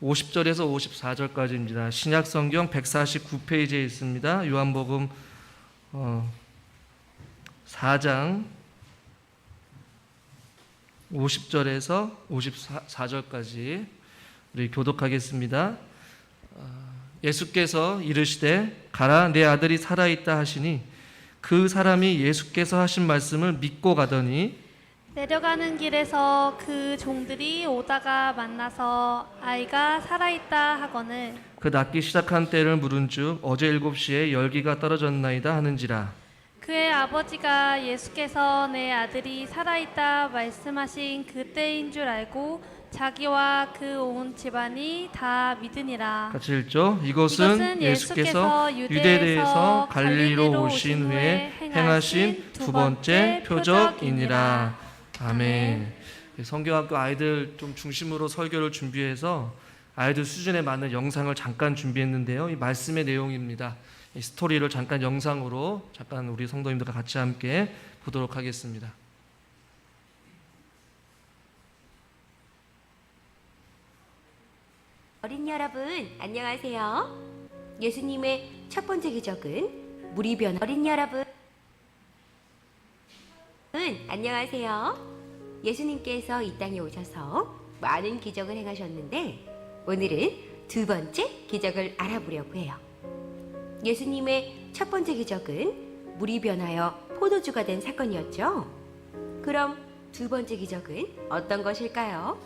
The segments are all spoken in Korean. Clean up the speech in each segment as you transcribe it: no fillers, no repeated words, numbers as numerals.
50절에서 54절까지입니다. 신약성경 149페이지에 있습니다. 요한복음 4장 50절에서 54절까지 우리 교독하겠습니다. 예수께서 이르시되 가라 내 아들이 살아있다 하시니 그 사람이 예수께서 하신 말씀을 믿고 가더니 내려가는 길에서 그 종들이 오다가 만나서 아이가 살아있다 하거늘 그 낫기 시작한 때를 물은즉 어제 7시에 열기가 떨어졌나이다 하는지라. 그의 아버지가 예수께서 내 아들이 살아있다 말씀하신 그때인 줄 알고 자기와 그 온 집안이 다 믿으니라. 같이 읽죠. 이것은 예수께서 유대에서 갈릴리로 오신 후에 행하신 두 번째 표적이니라. 아멘. 성경학교 아이들 좀 중심으로 설교를 준비해서 아이들 수준에 맞는 영상을 잠깐 준비했는데요. 이 말씀의 내용입니다. 이 스토리를 잠깐 영상으로 잠깐 우리 성도님들과 같이 함께 보도록 하겠습니다. 어린 여러분, 안녕하세요. 예수님의 첫 번째 기적은 물이 변화. 어린 여러분, 안녕하세요. 예수님께서 이 땅에 오셔서 많은 기적을 행하셨는데 오늘은 두 번째 기적을 알아보려고 해요. 예수님의 첫 번째 기적은 물이 변하여 포도주가 된 사건이었죠. 그럼 두 번째 기적은 어떤 것일까요?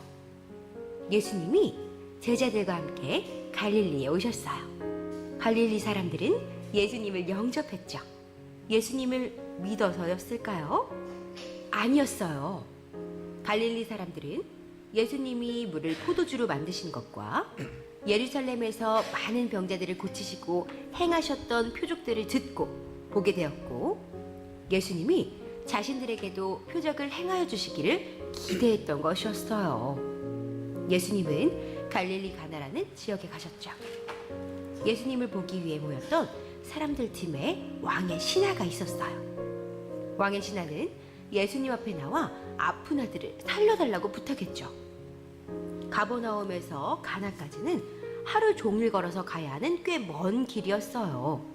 예수님이 제자들과 함께 갈릴리에 오셨어요. 갈릴리 사람들은 예수님을 영접했죠. 예수님을 믿어서였을까요? 아니었어요. 갈릴리 사람들은 예수님이 물을 포도주로 만드신 것과 예루살렘에서 많은 병자들을 고치시고 행하셨던 표적들을 듣고 보게 되었고 예수님이 자신들에게도 표적을 행하여 주시기를 기대했던 것이었어요. 예수님은 갈릴리 가나라는 지역에 가셨죠. 예수님을 보기 위해 모였던 사람들 팀에 왕의 신하가 있었어요. 왕의 신하는 예수님 앞에 나와 아픈 아들을 살려달라고 부탁했죠. 가버나움에서 가나까지는 하루 종일 걸어서 가야 하는 꽤 먼 길이었어요.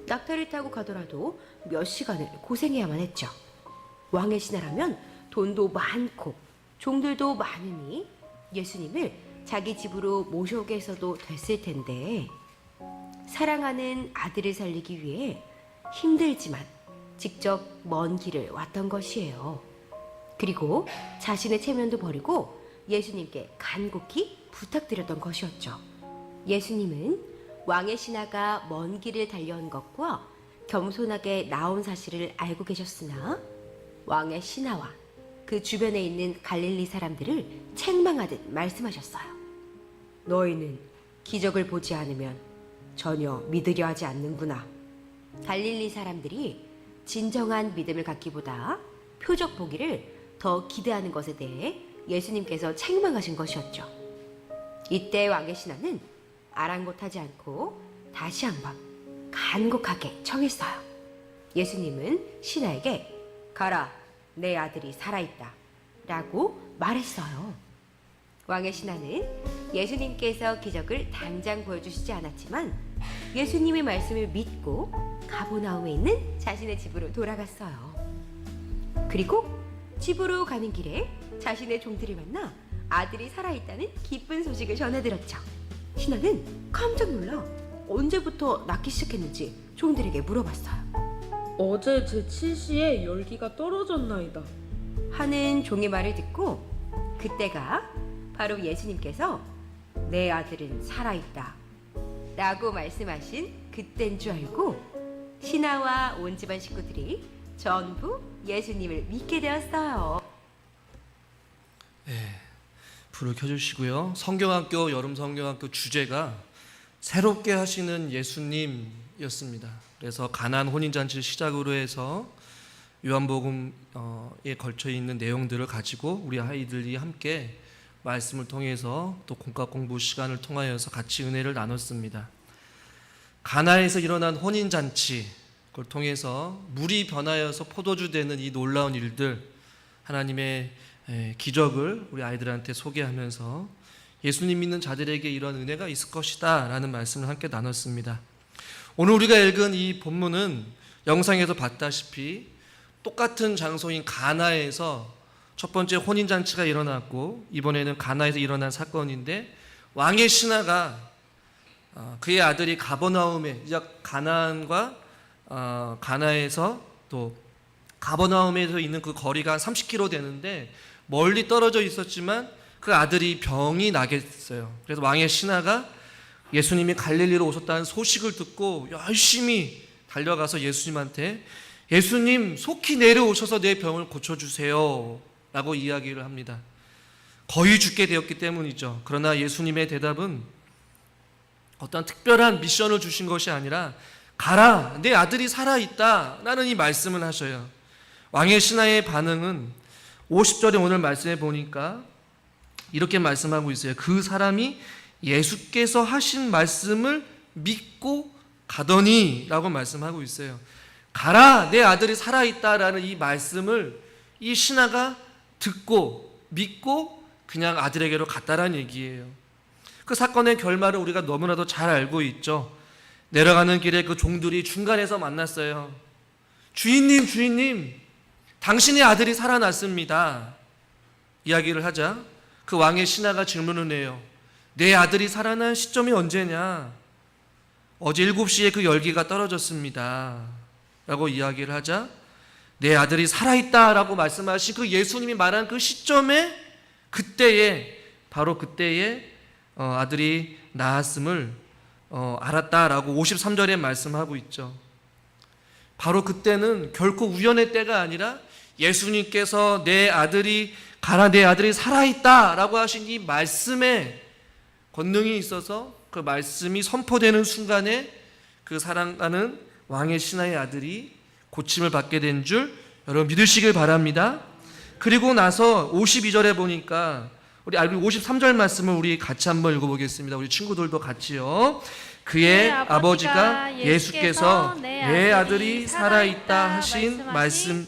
낙타를 타고 가더라도 몇 시간을 고생해야만 했죠. 왕의 신하라면 돈도 많고 종들도 많으니 예수님을 자기 집으로 모셔오게 해서도 됐을 텐데 사랑하는 아들을 살리기 위해 힘들지만 직접 먼 길을 왔던 것이에요. 그리고 자신의 체면도 버리고 예수님께 간곡히 부탁드렸던 것이었죠. 예수님은 왕의 신하가 먼 길을 달려온 것과 겸손하게 나온 사실을 알고 계셨으나 왕의 신하와 그 주변에 있는 갈릴리 사람들을 책망하듯 말씀하셨어요. 너희는 기적을 보지 않으면 전혀 믿으려 하지 않는구나. 갈릴리 사람들이 진정한 믿음을 갖기보다 표적 보기를 더 기대하는 것에 대해 예수님께서 책망하신 것이었죠. 이때 왕의 신하는 아랑곳하지 않고 다시 한번 간곡하게 청했어요. 예수님은 신하에게 가라, 내 아들이 살아있다 라고 말했어요. 왕의 신하는 예수님께서 기적을 당장 보여주시지 않았지만 예수님의 말씀을 믿고 가버나움에 있는 자신의 집으로 돌아갔어요. 그리고 집으로 가는 길에 자신의 종들을 만나 아들이 살아있다는 기쁜 소식을 전해들었죠. 신하는 깜짝 놀라 언제부터 낫기 시작했는지 종들에게 물어봤어요. 어제 제 7시에 열기가 떨어졌나이다 하는 종의 말을 듣고 그때가 바로 예수님께서 내 아들은 살아있다 라고 말씀하신 그때인 줄 알고 신하와 온 집안 식구들이 전부 예수님을 믿게 되었어요. 불을 켜주시고요. 성경학교 여름 성경학교 주제가 새롭게 하시는 예수님이었습니다. 그래서 가나안 혼인잔치를 시작으로 해서 요한복음에 걸쳐 있는 내용들을 가지고 우리 아이들이 함께 말씀을 통해서 또 공과 공부 시간을 통하여서 같이 은혜를 나눴습니다. 가나에서 일어난 혼인잔치, 그걸 통해서 물이 변하여서 포도주 되는 이 놀라운 일들, 하나님의 기적을 우리 아이들한테 소개하면서 예수님 믿는 자들에게 이런 은혜가 있을 것이다 라는 말씀을 함께 나눴습니다. 오늘 우리가 읽은 이 본문은 영상에서 봤다시피 똑같은 장소인 가나에서 첫 번째 혼인잔치가 일어났고 이번에는 가나에서 일어난 사건인데, 왕의 신하가 그의 아들이 가버나움에, 가나안과 가나에서 또 가버나움에서 있는 그 거리가 한 30km 되는데 멀리 떨어져 있었지만 그 아들이 병이 나겠어요. 그래서 왕의 신하가 예수님이 갈릴리로 오셨다는 소식을 듣고 열심히 달려가서 예수님한테 예수님 속히 내려오셔서 내 병을 고쳐주세요 라고 이야기를 합니다. 거의 죽게 되었기 때문이죠. 그러나 예수님의 대답은 어떤 특별한 미션을 주신 것이 아니라 가라, 내 아들이 살아있다 라는 이 말씀을 하셔요. 왕의 신하의 반응은 50절에 오늘 말씀해 보니까 이렇게 말씀하고 있어요. 그 사람이 예수께서 하신 말씀을 믿고 가더니 라고 말씀하고 있어요. 가라, 내 아들이 살아있다라는 이 말씀을 이 신하가 듣고 믿고 그냥 아들에게로 갔다라는 얘기예요. 그 사건의 결말을 우리가 너무나도 잘 알고 있죠. 내려가는 길에 그 종들이 중간에서 만났어요. 주인님, 주인님, 당신의 아들이 살아났습니다. 이야기를 하자 그 왕의 신하가 질문을 해요. 내 아들이 살아난 시점이 언제냐? 어제 7시에 그 열기가 떨어졌습니다 라고 이야기를 하자 내 아들이 살아있다 라고 말씀하신 그 예수님이 말한 그 시점에 그때에, 바로 그때에 아들이 낳았음을 알았다라고 53절에 말씀하고 있죠. 바로 그때는 결코 우연의 때가 아니라 예수님께서 내 아들이 가라, 내 아들이 살아있다 라고 하신 이 말씀에 권능이 있어서 그 말씀이 선포되는 순간에 그 사랑하는 왕의 신하의 아들이 고침을 받게 된 줄 여러분 믿으시길 바랍니다. 그리고 나서 52절에 보니까 우리 53절 말씀을 우리 같이 한번 읽어보겠습니다. 우리 친구들도 같이요. 그의 아버지가 예수께서 내 아들이 살아있다 하신 말씀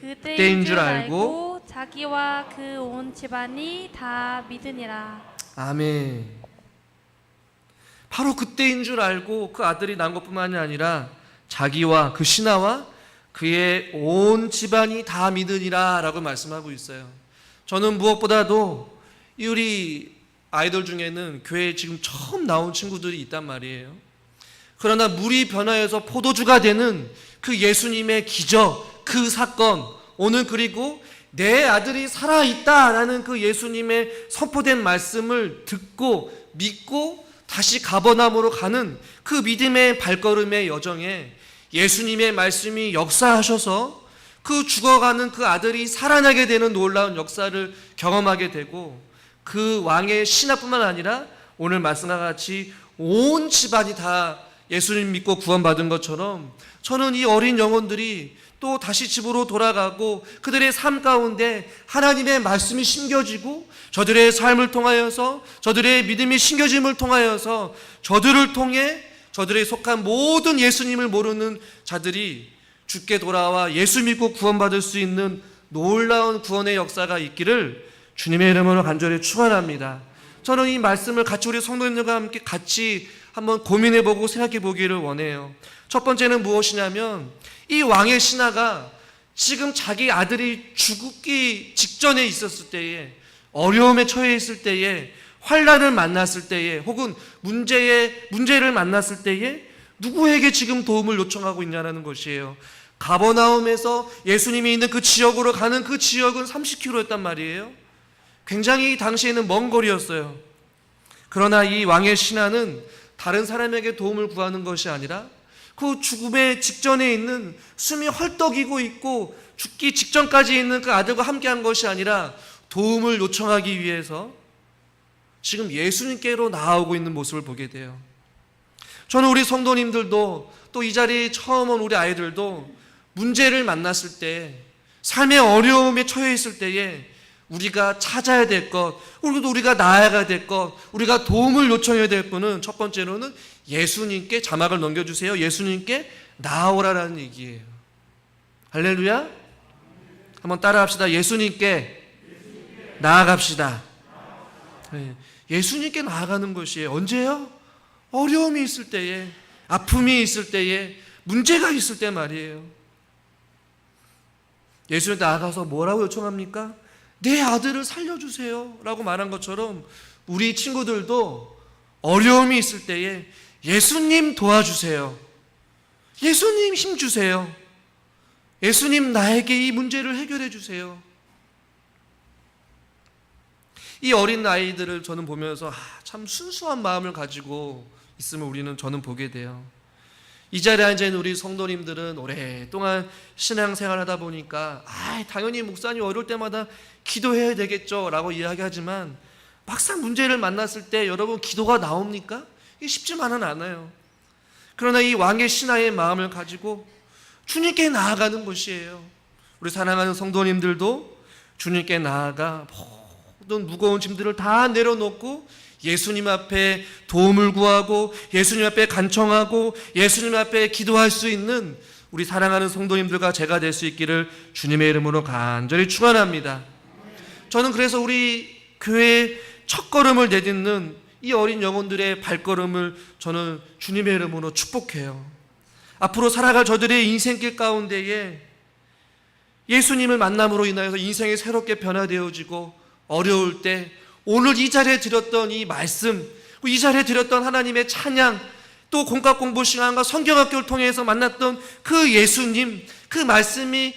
그때인 줄 알고 자기와 그 온 집안이 다 믿으니라. 아멘. 바로 그때인 줄 알고 그 아들이 난 것뿐만이 아니라 자기와 그 신하와 그의 온 집안이 다 믿으니라 라고 말씀하고 있어요. 저는 무엇보다도 우리 아이들 중에는 교회에 지금 처음 나온 친구들이 있단 말이에요. 그러나 물이 변화해서 포도주가 되는 그 예수님의 기적, 그 사건, 오늘 그리고 내 아들이 살아있다라는 그 예수님의 선포된 말씀을 듣고 믿고 다시 가버나움으로 가는 그 믿음의 발걸음의 여정에 예수님의 말씀이 역사하셔서 그 죽어가는 그 아들이 살아나게 되는 놀라운 역사를 경험하게 되고 그 왕의 신하뿐만 아니라 오늘 말씀과 같이 온 집안이 다 예수님 믿고 구원받은 것처럼 저는 이 어린 영혼들이 또 다시 집으로 돌아가고 그들의 삶 가운데 하나님의 말씀이 심겨지고 저들의 삶을 통하여서 저들의 믿음이 심겨짐을 통하여서 저들을 통해 저들의 속한 모든 예수님을 모르는 자들이 주께 돌아와 예수 믿고 구원받을 수 있는 놀라운 구원의 역사가 있기를 주님의 이름으로 간절히 축원합니다. 저는 이 말씀을 같이 우리 성도님들과 함께 같이 한번 고민해보고 생각해보기를 원해요. 첫 번째는 무엇이냐면 이 왕의 신하가 지금 자기 아들이 죽기 직전에 있었을 때에 어려움에 처해 있을 때에 환난을 만났을 때에 혹은 문제를 만났을 때에 누구에게 지금 도움을 요청하고 있냐는 것이에요. 가버나움에서 예수님이 있는 그 지역으로 가는 그 지역은 30km였단 말이에요. 굉장히 당시에는 먼 거리였어요. 그러나 이 왕의 신하는 다른 사람에게 도움을 구하는 것이 아니라 그 죽음의 직전에 있는 숨이 헐떡이고 있고 죽기 직전까지 있는 그 아들과 함께한 것이 아니라 도움을 요청하기 위해서 지금 예수님께로 나아오고 있는 모습을 보게 돼요. 저는 우리 성도님들도 또 이 자리에 처음 온 우리 아이들도 문제를 만났을 때 삶의 어려움에 처해 있을 때에 우리가 찾아야 될 것, 그리고 우리가 나아가야 될 것, 우리가 도움을 요청해야 될 분은 첫 번째로는 예수님께, 자막을 넘겨주세요. 예수님께 나아오라라는 얘기예요. 할렐루야. 한번 따라합시다. 예수님께 나아갑시다. 네. 예수님께 나아가는 것이에요. 언제요? 어려움이 있을 때에, 아픔이 있을 때에, 문제가 있을 때 말이에요. 예수님 나아가서 뭐라고 요청합니까? 내 아들을 살려주세요 라고 말한 것처럼 우리 친구들도 어려움이 있을 때에 예수님 도와주세요, 예수님 힘주세요, 예수님 나에게 이 문제를 해결해 주세요. 이 어린 아이들을 저는 보면서 참 순수한 마음을 가지고 있음을 저는 보게 돼요. 이 자리에 앉아있는 우리 성도님들은 오랫동안 신앙생활 하다 보니까 당연히 목사님 어려울 때마다 기도해야 되겠죠 라고 이야기하지만 막상 문제를 만났을 때 여러분 기도가 나옵니까? 이게 쉽지만은 않아요. 그러나 이 왕의 신하의 마음을 가지고 주님께 나아가는 것이에요. 우리 사랑하는 성도님들도 주님께 나아가 모든 무거운 짐들을 다 내려놓고 예수님 앞에 도움을 구하고 예수님 앞에 간청하고 예수님 앞에 기도할 수 있는 우리 사랑하는 성도님들과 제가 될 수 있기를 주님의 이름으로 간절히 축원합니다. 저는 그래서 우리 교회의 첫걸음을 내딛는 이 어린 영혼들의 발걸음을 저는 주님의 이름으로 축복해요. 앞으로 살아갈 저들의 인생길 가운데에 예수님을 만남으로 인하여서 인생이 새롭게 변화되어지고 어려울 때 오늘 이 자리에 드렸던 이 말씀, 이 자리에 드렸던 하나님의 찬양, 또 공과 공부 시간과 성경학교를 통해서 만났던 그 예수님, 그 말씀이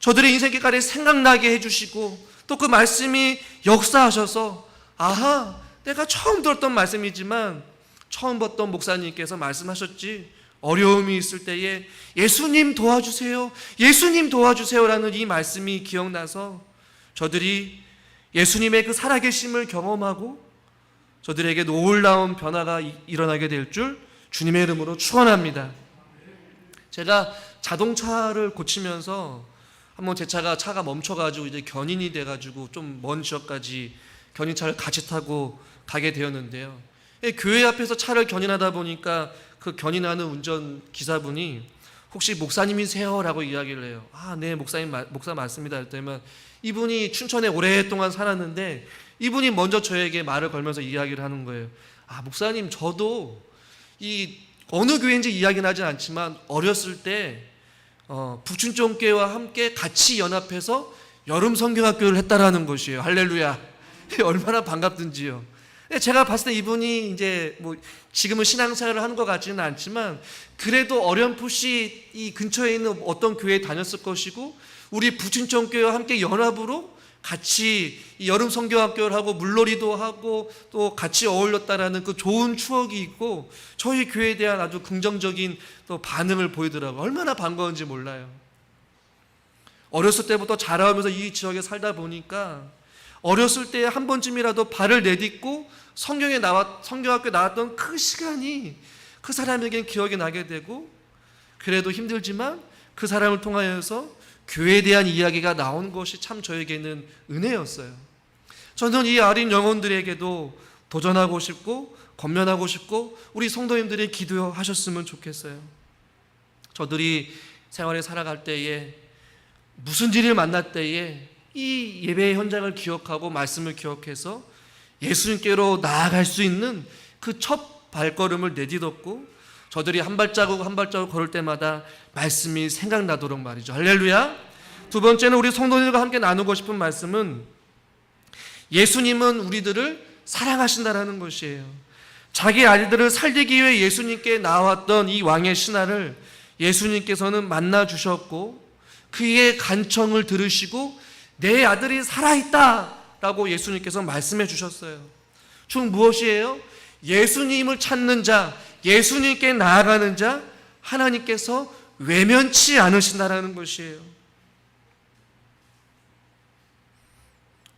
저들의 인생길가에 생각나게 해주시고 또 그 말씀이 역사하셔서 아하, 내가 처음 들었던 말씀이지만 처음 봤던 목사님께서 말씀하셨지, 어려움이 있을 때에 예수님 도와주세요, 예수님 도와주세요라는 이 말씀이 기억나서 저들이 예수님의 그 살아계심을 경험하고 저들에게 놀라운 변화가 일어나게 될 줄 주님의 이름으로 축원합니다. 제가 자동차를 고치면서 한번 제 차가 멈춰가지고 이제 견인이 돼가지고 좀 먼 지역까지 견인차를 같이 타고 가게 되었는데요. 교회 앞에서 차를 견인하다 보니까 그 견인하는 운전기사분이 혹시 목사님이세요? 라고 이야기를 해요. 네, 목사 맞습니다. 그랬더니 이분이 춘천에 오랫동안 살았는데 이분이 먼저 저에게 말을 걸면서 이야기를 하는 거예요. 목사님, 저도 이 어느 교회인지 이야기는 하진 않지만 어렸을 때 북춘천교회와 함께 같이 연합해서 여름 성경학교를 했다라는 것이에요. 할렐루야. 얼마나 반갑든지요. 제가 봤을 때 이분이 이제 지금은 신앙생활을 하는 것 같지는 않지만 그래도 어렴풋이 이 근처에 있는 어떤 교회에 다녔을 것이고 우리 북춘천교회와 함께 연합으로 같이 이 여름 성경학교를 하고 물놀이도 하고 또 같이 어울렸다라는 그 좋은 추억이 있고 저희 교회에 대한 아주 긍정적인 또 반응을 보이더라고요. 얼마나 반가운지 몰라요. 어렸을 때부터 자라오면서 이 지역에 살다 보니까 어렸을 때 한 번쯤이라도 발을 내딛고 성경학교에 나왔던 그 시간이 그 사람에겐 기억이 나게 되고 그래도 힘들지만 그 사람을 통하여서 교회에 대한 이야기가 나온 것이 참 저에게는 은혜였어요. 저는 이 어린 영혼들에게도 도전하고 싶고 권면하고 싶고 우리 성도님들이 기도하셨으면 좋겠어요. 저들이 생활에 살아갈 때에 무슨 일을 만날 때에 이 예배의 현장을 기억하고 말씀을 기억해서 예수님께로 나아갈 수 있는 그 첫 발걸음을 내딛었고 저들이 한 발자국 한 발자국 걸을 때마다 말씀이 생각나도록 말이죠. 할렐루야. 두 번째는 우리 성도님들과 함께 나누고 싶은 말씀은 예수님은 우리들을 사랑하신다라는 것이에요. 자기 아들들을 살리기 위해 예수님께 나왔던 이 왕의 신하를 예수님께서는 만나 주셨고 그의 간청을 들으시고 내 아들이 살아있다 라고 예수님께서 말씀해 주셨어요. 즉 무엇이에요? 예수님을 찾는 자, 예수님께 나아가는 자 하나님께서 외면치 않으신다라는 것이에요.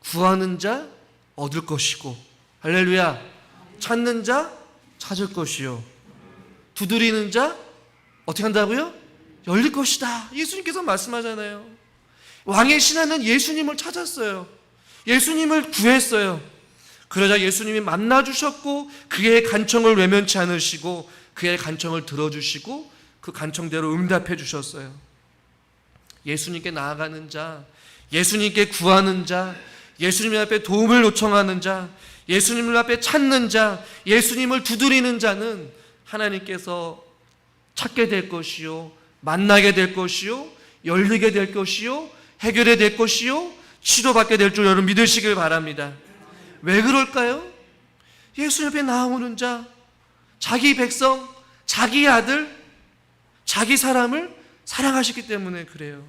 구하는 자 얻을 것이고 할렐루야, 찾는 자 찾을 것이요 두드리는 자 어떻게 한다고요? 열릴 것이다. 예수님께서 말씀하잖아요. 왕의 신하는 예수님을 찾았어요. 예수님을 구했어요. 그러자 예수님이 만나주셨고 그의 간청을 외면치 않으시고 그의 간청을 들어주시고 그 간청대로 응답해 주셨어요. 예수님께 나아가는 자, 예수님께 구하는 자, 예수님 앞에 도움을 요청하는 자, 예수님을 앞에 찾는 자, 예수님을 두드리는 자는 하나님께서 찾게 될 것이요, 만나게 될 것이요, 열리게 될 것이요, 해결이 될 것이요, 치료받게 될 줄 여러분 믿으시길 바랍니다. 왜 그럴까요? 예수 옆에 나오는 자, 자기 백성, 자기 아들, 자기 사람을 사랑하시기 때문에 그래요.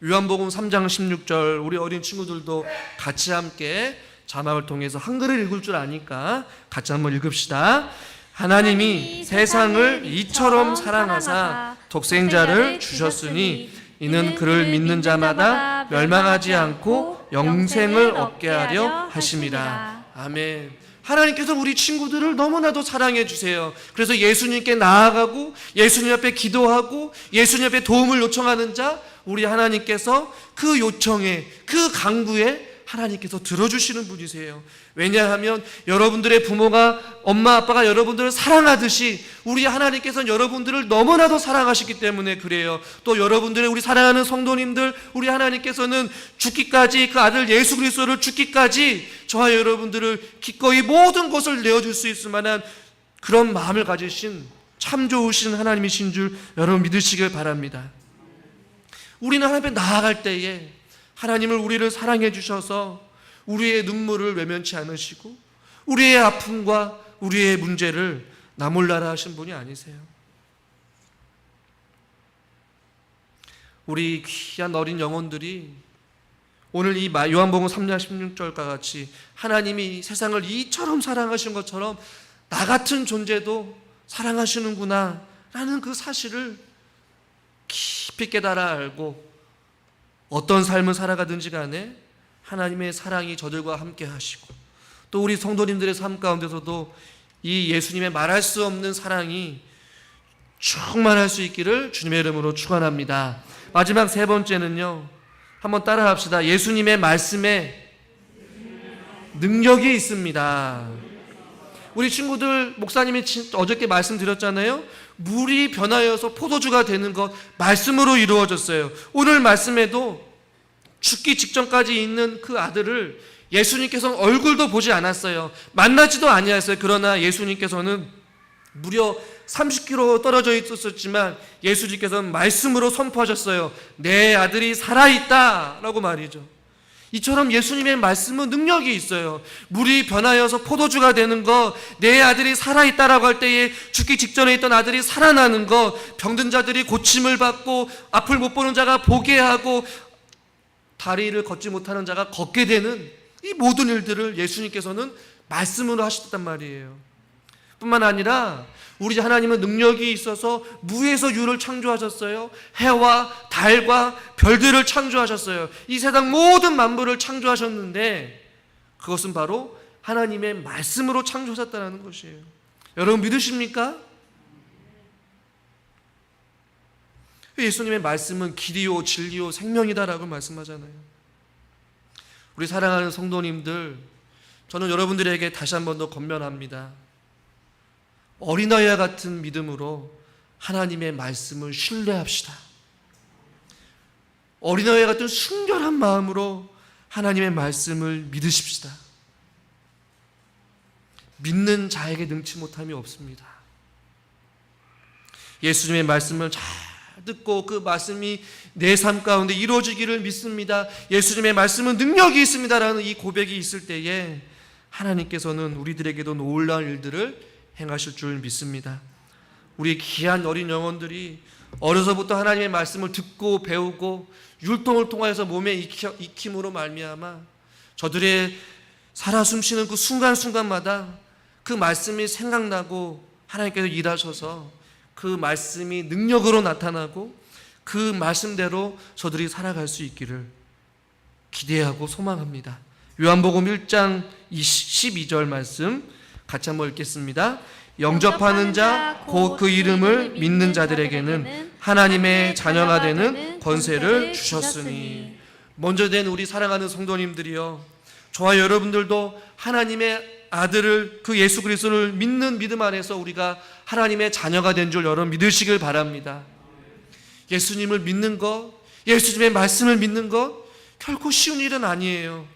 요한복음 3장 16절 우리 어린 친구들도 같이 함께 자막을 통해서 한글을 읽을 줄 아니까 같이 한번 읽읍시다. 하나님이 세상을 이처럼 사랑하사 독생자를 주셨으니 이는 그를 믿는 자마다 멸망하지 않고 영생을 얻게 하려 하심이라. 아멘. 하나님께서 우리 친구들을 너무나도 사랑해 주세요. 그래서 예수님께 나아가고 예수님 앞에 기도하고 예수님 앞에 도움을 요청하는 자, 우리 하나님께서 그 요청에, 그 간구에 하나님께서 들어주시는 분이세요. 왜냐하면 여러분들의 부모가, 엄마 아빠가 여러분들을 사랑하듯이 우리 하나님께서는 여러분들을 너무나도 사랑하시기 때문에 그래요. 또 여러분들의, 우리 사랑하는 성도님들, 우리 하나님께서는 죽기까지, 그 아들 예수 그리스도를 죽기까지 저와 여러분들을 기꺼이 모든 것을 내어줄 수 있을 만한 그런 마음을 가지신 참 좋으신 하나님이신 줄 여러분 믿으시길 바랍니다. 우리는 하나님 앞에 나아갈 때에 하나님을, 우리를 사랑해 주셔서 우리의 눈물을 외면치 않으시고 우리의 아픔과 우리의 문제를 나 몰라라 하신 분이 아니세요. 우리 귀한 어린 영혼들이 오늘 이 요한복음 3장 16절과 같이 하나님이 세상을 이처럼 사랑하신 것처럼 나 같은 존재도 사랑하시는구나 라는 그 사실을 깊이 깨달아 알고 어떤 삶을 살아가든지 간에 하나님의 사랑이 저들과 함께 하시고 또 우리 성도님들의 삶 가운데서도 이 예수님의 말할 수 없는 사랑이 충만할 수 있기를 주님의 이름으로 축원합니다. 마지막 세 번째는요, 한번 따라 합시다. 예수님의 말씀에 능력이 있습니다. 우리 친구들, 목사님이 어저께 말씀드렸잖아요. 물이 변하여서 포도주가 되는 것 말씀으로 이루어졌어요. 오늘 말씀에도 죽기 직전까지 있는 그 아들을 예수님께서는 얼굴도 보지 않았어요. 만나지도 아니했어요. 그러나 예수님께서는 무려 30km 떨어져 있었지만 예수님께서는 말씀으로 선포하셨어요. 내 아들이 살아있다 라고 말이죠. 이처럼 예수님의 말씀은 능력이 있어요. 물이 변하여서 포도주가 되는 것, 내 아들이 살아있다라고 할 때에 죽기 직전에 있던 아들이 살아나는 것, 병든 자들이 고침을 받고 앞을 못 보는 자가 보게 하고 다리를 걷지 못하는 자가 걷게 되는 이 모든 일들을 예수님께서는 말씀으로 하셨단 말이에요. 뿐만 아니라 우리 하나님은 능력이 있어서 무에서 유를 창조하셨어요. 해와 달과 별들을 창조하셨어요. 이 세상 모든 만물을 창조하셨는데 그것은 바로 하나님의 말씀으로 창조하셨다는 것이에요. 여러분 믿으십니까? 예수님의 말씀은 길이요 진리요 생명이다라고 말씀하잖아요. 우리 사랑하는 성도님들, 저는 여러분들에게 다시 한 번 더 권면합니다. 어린아이와 같은 믿음으로 하나님의 말씀을 신뢰합시다. 어린아이와 같은 순결한 마음으로 하나님의 말씀을 믿으십시다. 믿는 자에게 능치 못함이 없습니다. 예수님의 말씀을 잘 듣고 그 말씀이 내 삶 가운데 이루어지기를 믿습니다. 예수님의 말씀은 능력이 있습니다라는 이 고백이 있을 때에 하나님께서는 우리들에게도 놀라운 일들을 행하실 줄 믿습니다. 우리 귀한 어린 영혼들이 어려서부터 하나님의 말씀을 듣고 배우고 율동을 통하여서 몸에 익힘으로 말미암아 저들의 살아 숨쉬는 그 순간순간마다 그 말씀이 생각나고 하나님께서 일하셔서 그 말씀이 능력으로 나타나고 그 말씀대로 저들이 살아갈 수 있기를 기대하고 소망합니다. 요한복음 1장 12절 말씀 같이 한번 읽겠습니다. 영접하는 자 곧 그 이름을 믿는 자들에게는 하나님의 자녀가 되는 권세를 주셨으니. 먼저 된 우리 사랑하는 성도님들이요, 저와 여러분들도 하나님의 아들을, 그 예수 그리스도를 믿는 믿음 안에서 우리가 하나님의 자녀가 된 줄 여러분 믿으시길 바랍니다. 예수님을 믿는 것, 예수님의 말씀을 믿는 것 결코 쉬운 일은 아니에요.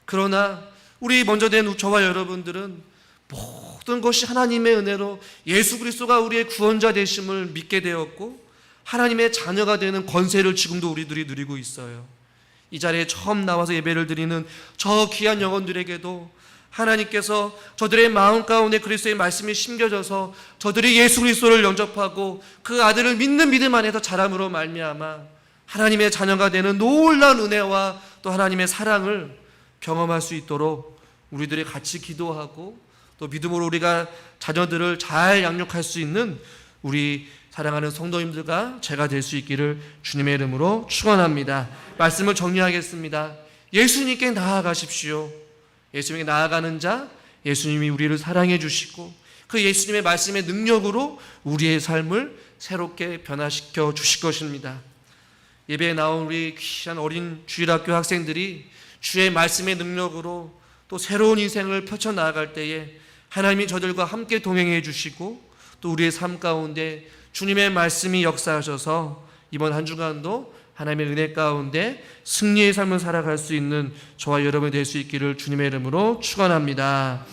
그러나 우리 먼저 된 저와 여러분들은 모든 것이 하나님의 은혜로 예수 그리스도가 우리의 구원자 되심을 믿게 되었고 하나님의 자녀가 되는 권세를 지금도 우리들이 누리고 있어요. 이 자리에 처음 나와서 예배를 드리는 저 귀한 영혼들에게도 하나님께서 저들의 마음 가운데 그리스도의 말씀이 심겨져서 저들이 예수 그리스도를 영접하고 그 아들을 믿는 믿음 안에서 자람으로 말미암아 하나님의 자녀가 되는 놀라운 은혜와 또 하나님의 사랑을 경험할 수 있도록 우리들이 같이 기도하고 또 믿음으로 우리가 자녀들을 잘 양육할 수 있는 우리 사랑하는 성도님들과 제가 될 수 있기를 주님의 이름으로 축원합니다. 말씀을 정리하겠습니다. 예수님께 나아가십시오. 예수님께 나아가는 자, 예수님이 우리를 사랑해 주시고 그 예수님의 말씀의 능력으로 우리의 삶을 새롭게 변화시켜 주실 것입니다. 예배에 나온 우리 귀한 어린 주일학교 학생들이 주의 말씀의 능력으로 또 새로운 인생을 펼쳐나갈 때에 하나님이 저들과 함께 동행해 주시고 또 우리의 삶 가운데 주님의 말씀이 역사하셔서 이번 한 주간도 하나님의 은혜 가운데 승리의 삶을 살아갈 수 있는 저와 여러분이 될 수 있기를 주님의 이름으로 축원합니다.